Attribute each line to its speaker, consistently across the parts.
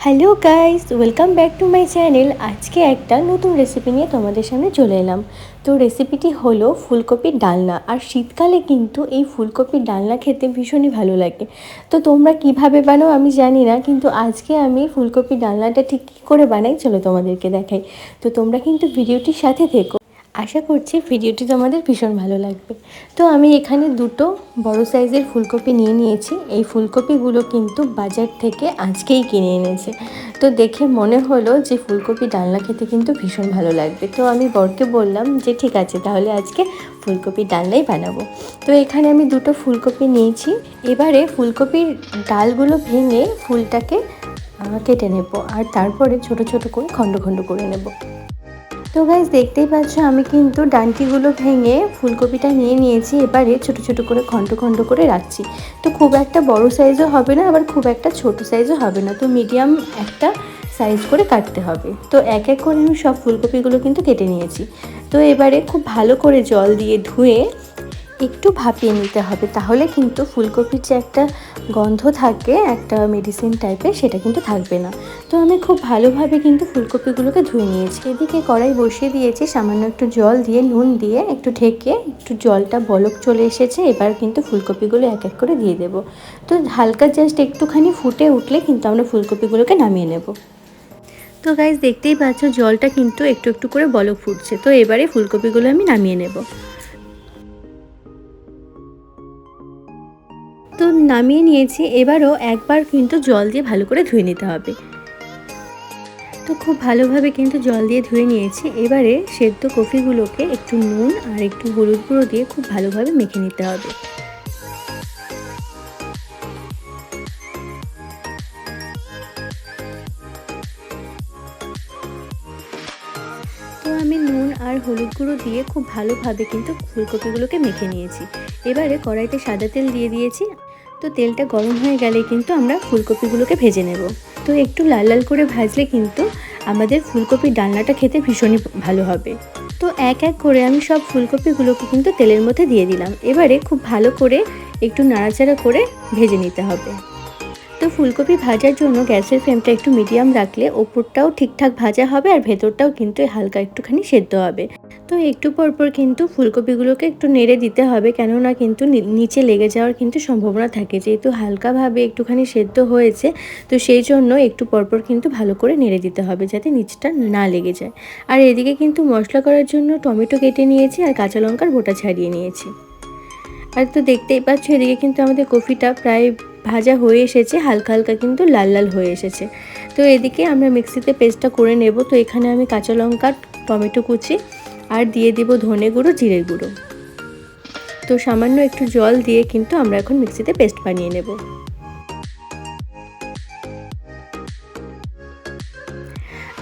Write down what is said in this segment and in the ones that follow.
Speaker 1: Hello guys, welcome back to my channel. আজকে একটা নতুন রেসিপি নিয়ে তোমাদের সামনে চলে এলাম। তো রেসিপিটি হলো ফুলকপির ডালনা। আর শীতকালে কিন্তু এই ফুলকপির ডালনা খেতে ভীষণই ভালো লাগে। তো তোমরা কিভাবে বানাও আমি জানি না, কিন্তু আজকে আমি ফুলকপির ডালনাটা ঠিক কী করে বানাই চলো তোমাদেরকে দেখাই। তো তোমরা কিন্তু ভিডিওটির সাথে থেকো, আশা করছি ভিডিওটি তোমাদের ভীষণ ভালো লাগবে। তো আমি এখানে দুটো বড় সাইজের ফুলকপি নিয়ে নিয়েছি। এই ফুলকপিগুলো কিন্তু বাজার থেকে আজকেই কিনে এনেছে। তো দেখে মনে হলো যে ফুলকপি ডালনা খেতে কিন্তু ভীষণ ভালো লাগবে। তো আমি বরকে বললাম যে ঠিক আছে, তাহলে আজকে ফুলকপি ডালনাই বানাবো। তো এখানে আমি দুটো ফুলকপি নিয়েছি। এবারে ফুলকপির ডালগুলো ভেঙে ফুলটাকে কেটে নেব, আর তারপরে ছোট ছোট করে খণ্ড খণ্ড করে নেব। তো গাইস, দেখতেই পাচ্ছ আমি কিন্তু ডান্টিগুলো ভেঙে ফুলকপিটা নিয়ে নিয়েছি। এবারে ছোট ছোট করে খণ্ড খণ্ড করে রাখছি। তো খুব একটা বড় সাইজও হবে না, আবার খুব একটা ছোট সাইজও হবে না, তো মিডিয়াম একটা সাইজ করে কাটতে হবে। তো এক এক করে আমি সব ফুলকপিগুলো কিন্তু কেটে নিয়েছি। তো এবারে খুব ভালো করে জল দিয়ে ধুয়ে একটু ভাপিয়ে নিতে হবে, তাহলে কিন্তু ফুলকপির যে একটা গন্ধ থাকে একটা মেডিসিন টাইপের, সেটা কিন্তু থাকবে না। তো আমি খুব ভালোভাবে কিন্তু ফুলকপিগুলোকে ধুয়ে নিয়েছি। এদিকে কড়াই বসিয়ে দিয়েছি, সামান্য একটু জল দিয়ে নুন দিয়ে একটু ঢেকে, একটু জলটা বলক চলে এসেছে। এবার কিন্তু ফুলকপিগুলো এক এক করে দিয়ে দেবো। তো হালকা জাস্ট একটুখানি ফুটে উঠলে কিন্তু আমরা ফুলকপিগুলোকে নামিয়ে নেব। তো গাইস, দেখতেই পাচ্ছ জলটা কিন্তু একটু একটু করে বলক ফুটছে। তো এবারে ফুলকপিগুলো আমি নামিয়ে নেব। তো নামিয়ে নিয়েছি। এবারও একবার কিন্তু জল দিয়ে ভালো করে ধুয়ে নিতে হবে। তো খুব ভালোভাবে কিন্তু জল দিয়ে ধুয়ে নিয়েছি। এবারে সেদ্ধ কপিগুলোকে একটু নুন আর একটু হলুদ গুঁড়ো দিয়ে খুব ভালোভাবে মেখে নিতে হবে। তো আমি নুন আর হলুদ গুঁড়ো দিয়ে খুব ভালোভাবে কিন্তু ফুলকপিগুলোকে মেখে নিয়েছি। এবারে কড়াইতে সাদা তেল দিয়ে দিয়েছি। তো তেলটা গরম হয়ে গেলে কিন্তু আমরা ফুলকপিগুলোকে ভেজে নেব। তো একটু লাল লাল করে ভাজলে কিন্তু আমাদের ফুলকপির ডালনাটা খেতে ভীষণই ভালো হবে। তো এক এক করে আমি সব ফুলকপিগুলোকে কিন্তু তেলের মধ্যে দিয়ে দিলাম। এবারে খুব ভালো করে একটু নাড়াচাড়া করে ভেজে নিতে হবে। তো ফুলকপি ভাজার জন্য গ্যাসের ফ্লেমটা একটু মিডিয়াম রাখলে ওপরটাও ঠিকঠাক ভাজা হবে আর ভেতরটাও কিন্তু হালকা একটুখানি সেদ্ধ হবে। তো একটু পরপর কিন্তু ফুলকপিগুলোকে একটু নেড়ে দিতে হবে, কেননা কিন্তু নিচে লেগে যাওয়ার কিন্তু সম্ভাবনা থাকে। যেহেতু হালকাভাবে একটুখানি সেদ্ধ হয়েছে, তো সেই জন্য একটু পরপর কিন্তু ভালো করে নেড়ে দিতে হবে যাতে নিচটা না লেগে যায়। আর এদিকে কিন্তু মশলা করার জন্য টমেটো কেটে নিয়েছি আর কাঁচা লঙ্কার বোটা ছাড়িয়ে নিয়েছি। আর তো দেখতেই পাচ্ছ এদিকে কিন্তু আমাদের কফিটা প্রায় ভাজা হয়ে এসেছে, হালকা হালকা কিন্তু লাল লাল হয়ে এসেছে। তো এদিকে আমরা মিক্সিতে পেস্টটা করে নেব। তো এখানে আমি কাঁচা লঙ্কা, টমেটো কুচি আর দিয়ে দিব ধনে গুঁড়ো, জিরে গুঁড়ো। তো সামান্য একটু জল দিয়ে কিন্তু আমরা এখন মিক্সিতে পেস্ট বানিয়ে নেব।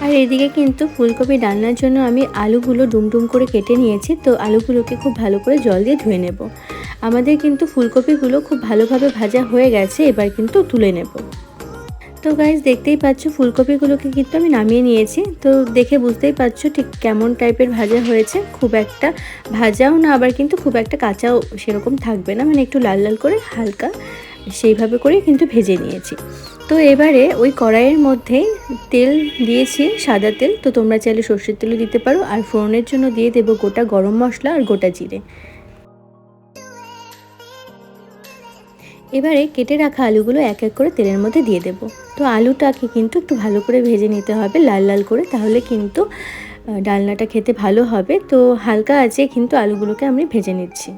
Speaker 1: আর এদিকে কিন্তু ফুলকপি রান্নার জন্য আমি আলুগুলো ডুমডুম করে কেটে নিয়েছি। তো আলুগুলোকে খুব ভালো করে জল দিয়ে ধুয়ে নেব। আমাদের কিন্তু ফুলকপিগুলো খুব ভালোভাবে ভাজা হয়ে গেছে, এবার কিন্তু তুলে নেব। তো গাইস, দেখতেই পাচ্ছ ফুলকপিগুলোকে কিন্তু আমি নামিয়ে নিয়েছি। তো দেখে বুঝতেই পারছো ঠিক কেমন টাইপের ভাজা হয়েছে। খুব একটা ভাজাও না, আবার কিন্তু খুব একটা কাঁচাও সেরকম থাকবে না, মানে একটু লাল লাল করে হালকা সেইভাবে করে কিন্তু ভেজে নিয়েছি। তো এবারে ওই কড়াইয়ের মধ্যেই তেল দিয়েছি, সাদা তেল। তো তোমরা চাইলে সর্ষের তেলও দিতে পারো। আর ফোড়নের জন্য দিয়ে দেবো গোটা গরম মশলা আর গোটা জিরে। এবারে কেটে রাখা আলুগুলো এক এক করে তেলের মধ্যে দিয়ে দেব। তো আলুটাকে কিন্তু একটু ভালো করে ভেজে নিতে হবে, লাল লাল করে, তাহলে কিন্তু ডালনাটা খেতে ভালো হবে। তো হালকা আছে কিন্তু আলুগুলোকে আমি ভেজে নিচ্ছি।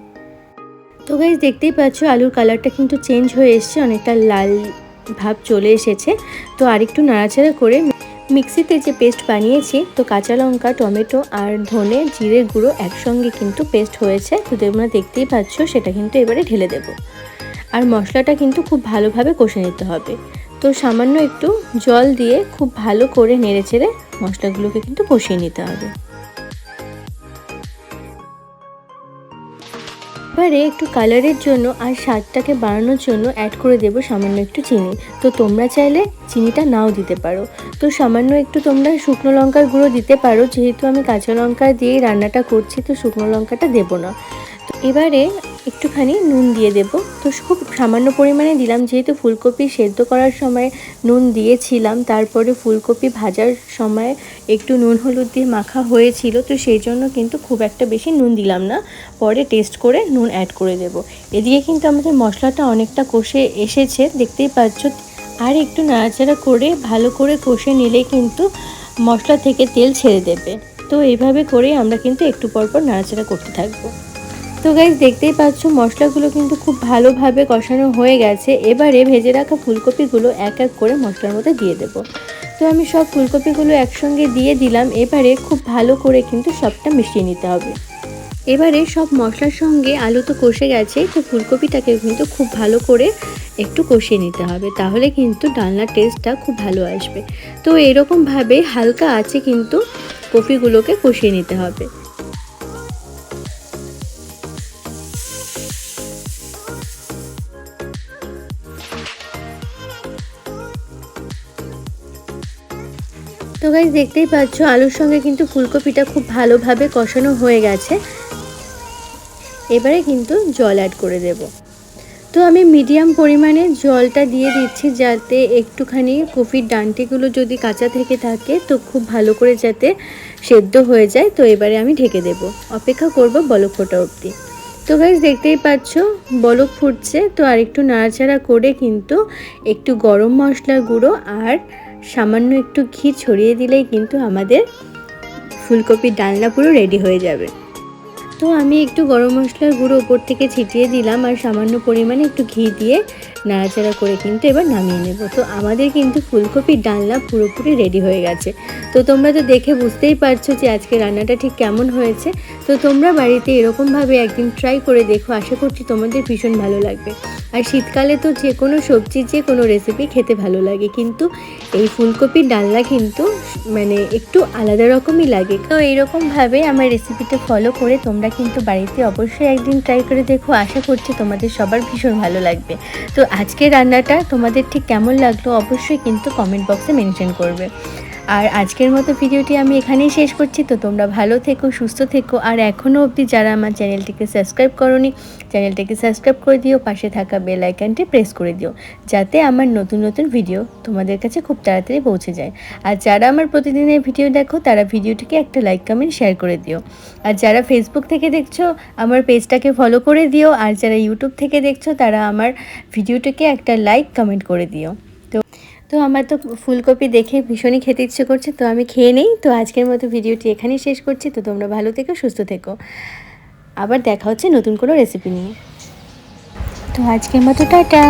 Speaker 1: তো গাইস, দেখতেই পাচ্ছ আলুর কালারটা কিন্তু চেঞ্জ হয়ে এসছে, অনেকটা লাল ভাব চলে এসেছে। তো আরেকটু নাড়াচাড়া করে মিক্সিতে যে পেস্ট বানিয়েছি, তো কাঁচা লঙ্কা, টমেটো আর ধনে জিরে গুঁড়ো একসঙ্গে কিন্তু পেস্ট হয়েছে। তো তোমরা দেখতেই পাচ্ছ, সেটা কিন্তু এবারে ঢেলে দেবো। আর মশলাটা কিন্তু খুব ভালোভাবে কষে নিতে হবে। তো সামান্য একটু জল দিয়ে খুব ভালো করে নেড়েচেড়ে মশলাগুলোকে কিন্তু কষিয়ে নিতে হবে। এবারে একটু কালারের জন্য আর স্বাদটাকে বাড়ানোর জন্য অ্যাড করে দেব সামান্য একটু চিনি। তো তোমরা চাইলে চিনিটা নাও দিতে পারো। তো সামান্য একটু তোমরা শুকনো লঙ্কার গুঁড়ো দিতে পারো, যেহেতু আমি কাঁচা লঙ্কা দিয়েই রান্নাটা করছি তো শুকনো লঙ্কাটা দেবো না। তো এবারে একটুখানি নুন দিয়ে দেব। তো খুব সামান্য পরিমাণে দিলাম, যেহেতু ফুলকপি সেদ্ধ করার সময় নুন দিয়েছিলাম, তারপরে ফুলকপি ভাজার সময় একটু নুন হলুদ দিয়ে মাখা হয়েছিল, তো সেই জন্য কিন্তু খুব একটা বেশি নুন দিলাম না, পরে টেস্ট করে নুন অ্যাড করে দেব। এদিকে কিন্তু আমাদের মশলাটা অনেকটা কষে এসেছে, দেখতেই পাচ্ছ। আর একটু নাড়াচাড়া করে ভালো করে কষে নিলে কিন্তু মশলা থেকে তেল ছেড়ে দেবে। তো এইভাবে করে আমরা কিন্তু একটু পরপর নাড়াচাড়া করতে থাকবো। তো গাইস, দেখতেই পাচ্ছ মশলাগুলো কিন্তু খুব ভালোভাবে কষানো হয়ে গেছে। এবারে ভেজে রাখা ফুলকপিগুলো এক এক করে মশলার মধ্যে দিয়ে দেব। তো আমি সব ফুলকপিগুলো একসঙ্গে দিয়ে দিলাম। এবারে খুব ভালো করে কিন্তু সবটা মিশিয়ে নিতে হবে। এবারে সব মশলার সঙ্গে আলু তো কষে গেছে, তো ফুলকপিটাকে কিন্তু খুব ভালো করে একটু কষিয়ে নিতে হবে, তাহলে কিন্তু ডালনার টেস্টটা খুব ভালো আসবে। তো এরকমভাবে হালকা আছে কিন্তু কপিগুলোকে কষিয়ে নিতে হবে। তো গাইস, দেখতেই পাচ্ছ আলুর সঙ্গে কিন্তু ফুলকপিটা খুব ভালোভাবে কষানো হয়ে গেছে। এবারে কিন্তু জল অ্যাড করে দেব। তো আমি মিডিয়াম পরিমাণে জলটা দিয়ে দিচ্ছি, যাতে একটুখানি কপির ডাঁটিগুলো যদি কাঁচা থেকে থাকে তো খুব ভালো করে যাতে সেদ্ধ হয়ে যায়। তো এবারে আমি ঢেকে দেব, অপেক্ষা করব বলক ফোটা অবধি। তো গাইস, দেখতেই পাচ্ছ বলক ফুটছে। তো আর একটু নাড়াচাড়া করে কিন্তু একটু গরম মশলার গুঁড়ো আর সামান্য একটু ঘি ছড়িয়ে দিলেই কিন্তু আমাদের ফুলকপির ডালনা পুরো রেডি হয়ে যাবে। তো আমি একটু গরম মশলার গুঁড়ো উপর থেকে ছিটিয়ে দিলাম আর সামান্য পরিমাণে একটু ঘি দিয়ে নাড়াচাড়া করে কিন্তু এবার নামিয়ে নেব। তো আমাদের কিন্তু ফুলকপির ডালনা পুরোপুরি রেডি হয়ে গেছে। তো তোমরা তো দেখে বুঝতেই পারছো যে আজকে রান্নাটা ঠিক কেমন হয়েছে। তো তোমরা বাড়িতে এরকমভাবে একদিন ট্রাই করে দেখো, আশা করছি তোমাদের ভীষণ ভালো লাগবে। আর শীতকালে তো যে কোনো সবজির যে কোনো রেসিপি খেতে ভালো লাগে, কিন্তু এই ফুলকপির ডালনা কিন্তু মানে একটু আলাদা রকমই লাগে। তো এইরকমভাবে আমার রেসিপিটা ফলো করে তোমরা কিন্তু বাড়িতে অবশ্যই একদিন ট্রাই করে দেখো, আশা করছি তোমাদের সবার ভীষণ ভালো লাগবে। তো আজকের রান্নাটা তোমাদের ঠিক কেমন লাগলো অবশ্যই কিন্তু কমেন্ট বক্সে মেনশন করবে। আর আজকের মতো ভিডিওটি আমি এখানেই শেষ করছি। তো তোমরা ভালো থেকো, সুস্থ থেকো। আর এখনও অবধি যারা আমার চ্যানেলটিকে সাবস্ক্রাইব করোনি, চ্যানেলটিকে সাবস্ক্রাইব করে দিও, পাশে থাকা বেল আইকনটি প্রেস করে দিও, যাতে আমার নতুন নতুন ভিডিও তোমাদের কাছে খুব তাড়াতাড়ি পৌঁছে যায়। আর যারা আমার প্রতিদিনের ভিডিও দেখো তারা ভিডিওটিকে একটা লাইক কমেন্ট শেয়ার করে দিও। আর যারা ফেসবুক থেকে দেখছো আমার পেজটাকে ফলো করে দিও। আর যারা ইউটিউব থেকে দেখছো তারা আমার ভিডিওটিকে একটা লাইক কমেন্ট করে দিও। তো আমার তো ফুলকপি দেখে ভীষণই খেতে ইচ্ছে করছে, তো আমি খেয়ে নেই। তো আজকের মতো ভিডিওটি এখানেই শেষ করছি। তো তোমরা ভালো থেকো, সুস্থ থেকো। আবার দেখা হচ্ছে নতুন কোনো রেসিপি নিয়ে। তো আজকের মতো টাটা।